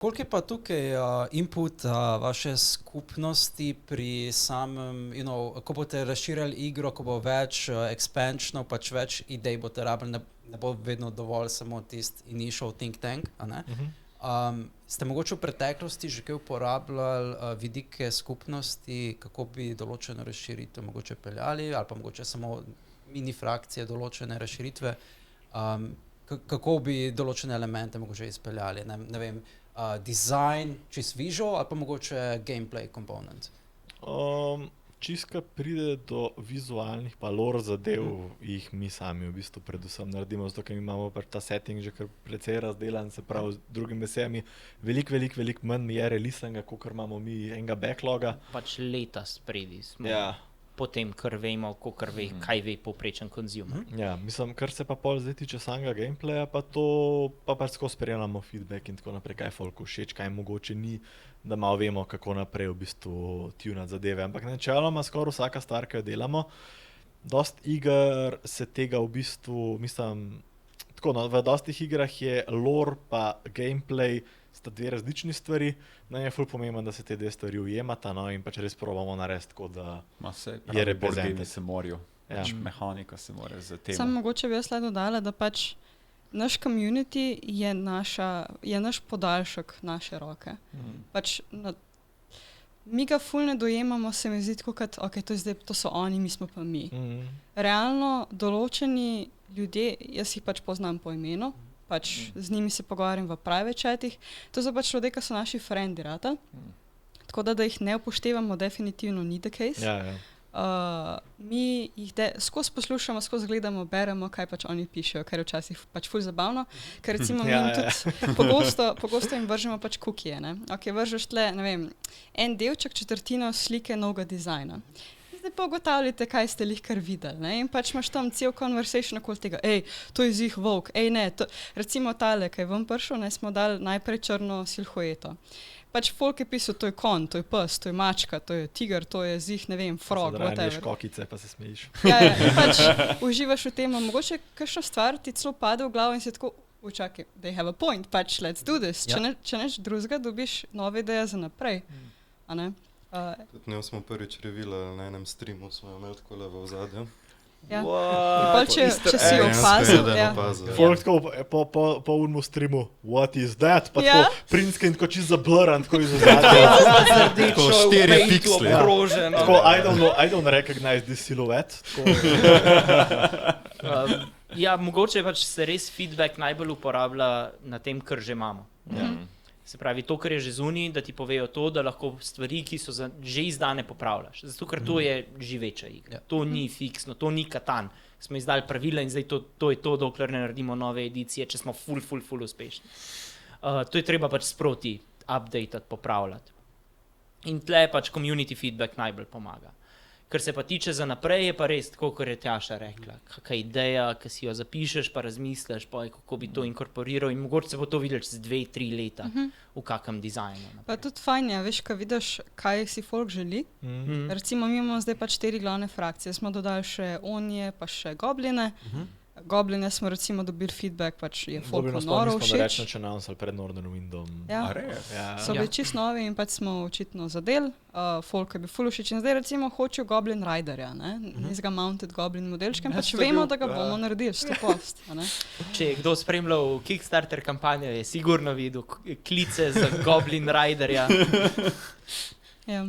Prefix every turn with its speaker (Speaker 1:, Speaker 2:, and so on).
Speaker 1: Koliko je pa tukaj input vaše skupnosti pri samem, ko boste razširjali igro, ko bo več expansionov, pač več idej boste rabili, ne bo vedno dovolj samo tisti initial think tank, a ne? Ste mogoče v preteklosti že kaj uporabljali vidike skupnosti, kako bi določeno razširitev mogoče peljali, ali pa mogoče samo mini frakcije določene razširitve, kako bi določene elemente mogoče izpeljali, ne vem, design, čist visual, ali pa mogoče gameplay component?
Speaker 2: Čiska pride do vizualnih pa lore zadev, jih mi sami v bistvu predvsem naredimo, zato ker imamo ta setting že kar precej razdelan, se pravi z drugimi besedami, veliko manj je releasinga, kakor imamo mi enega backloga.
Speaker 3: Pač leta spredi smo.
Speaker 2: Ja.
Speaker 3: Potem, kar vemo, kaj ve povprečen konzumer.
Speaker 2: Ja, mislim, kar se pa pol zdaj tiče samega gameplaya, pa to pa pač skozi sprejemamo feedback in tako naprej, kaj folku všeč, kaj mogoče ni, da malo vemo, kako naprej v bistvu tunati zadeve. Ampak načeloma skoraj vsaka stvar, ki jo delamo, dost iger se tega v bistvu, mislim, tako, no, v dostih igrah je lore pa gameplay sta dve različni stvari, je ful pomembno, da se te dve stvari ujemata, no, in pač res probamo narediti tako, da je reprezentativno.
Speaker 4: Se morajo, pač mehanika se mora za tem.
Speaker 5: Samo mogoče bi jaz le dodala, da pač naš community je naš podaljšek naše roke. Pač mi ga ful ne dojemamo, se mi zdi tako, ok, to so oni, mi smo pa mi. Realno določeni ljudje, jaz jih pač poznam po imenu, pač z njimi se pogovarjam v private chatih, to so pač ljudje, ki so naši frendi rata, tako da jih ne upoštevamo, definitivno ni the case. Mi jih skozi poslušamo, skozi gledamo, beremo, kaj pač oni pišejo, ker je včasih pač ful zabavno, ker recimo mi jim tudi pogosto jim vržemo pač cookije, ne. Ok, vržeš tle, ne vem, en delček, četrtino slike novega dizajna. Zdaj pa ugotavljate, kaj ste lih kar videli, ne, in pač imaš tam cel conversation okoli tega, to je zih volk, ne, recimo tale, kaj je ven prišel, ne, smo dali najprej črno silhueto. Pač folk je pisal, to je konj, to je pes, to je mačka, to je tiger, to je zih, ne vem, frog, whatever.
Speaker 2: Zadaj kokice, pa se smejiš.
Speaker 5: Ja, in pač uživaš v tem, mogoče kakšna stvar ti celo pade v glavo in si tako, čakaj, they have a point, pač let's do this. Če neč drugega dobiš nove ideje za naprej, a ne?
Speaker 6: Tudi njo smo prvič revili na enem streamu, smo jo imeli tako le v ozadju.
Speaker 5: Ja. Če si opazil,
Speaker 2: folk tako po unmu streamu, what is that? Pa tako prinske in tako čisto zablran, tako iz ozadja.
Speaker 6: Tako 4 piksle.
Speaker 2: Tako, I don't recognize this silhouette.
Speaker 3: Ja, mogoče pač se res feedback najbolj uporablja na tem, kar že imamo. Se pravi, to, kar je že zunaj, da ti povejo to, da lahko stvari, ki so že izdane, popravljaš. Zato, ker to je živeča igra. To ni fiksno, to ni Katan. Smo izdali pravila in zdaj to je to, dokler ne naredimo nove edicije, če smo ful uspešni. To je treba pač sproti updatati, popravljati. In tle pač community feedback najbolj pomaga. Kar se pa tiče za naprej, je pa res tako, kot je Tjaša rekla. Kakšna ideja, ki si jo zapišeš, pa razmisliš, kako bi to inkorporiral in mogoče se bo to videlo čez 2-3 leta v kakem dizajnu.
Speaker 5: Pa tudi fajn je, veš, ko vidiš, kaj si folk želi. Recimo, mi imamo zdaj pač 4 glavne frakcije. Smo dodali še onje, pa še gobline. Gobline smo recimo dobili feedback, pač je folku noro všeč.
Speaker 2: Nismo rečno, če announcali pred Northern Windom.
Speaker 5: So bili čist novi in pač smo očitno zadeli. Folk je bil ful všeč in zdaj recimo hočejo Goblin Riderja, ne? Nizga mounted Goblin modelčkem, pač vemo, da ga bomo naredili 100%.
Speaker 3: Če je kdo spremljal Kickstarter kampanjo, je sigurno videl klice za Goblin Riderja.
Speaker 5: Ja.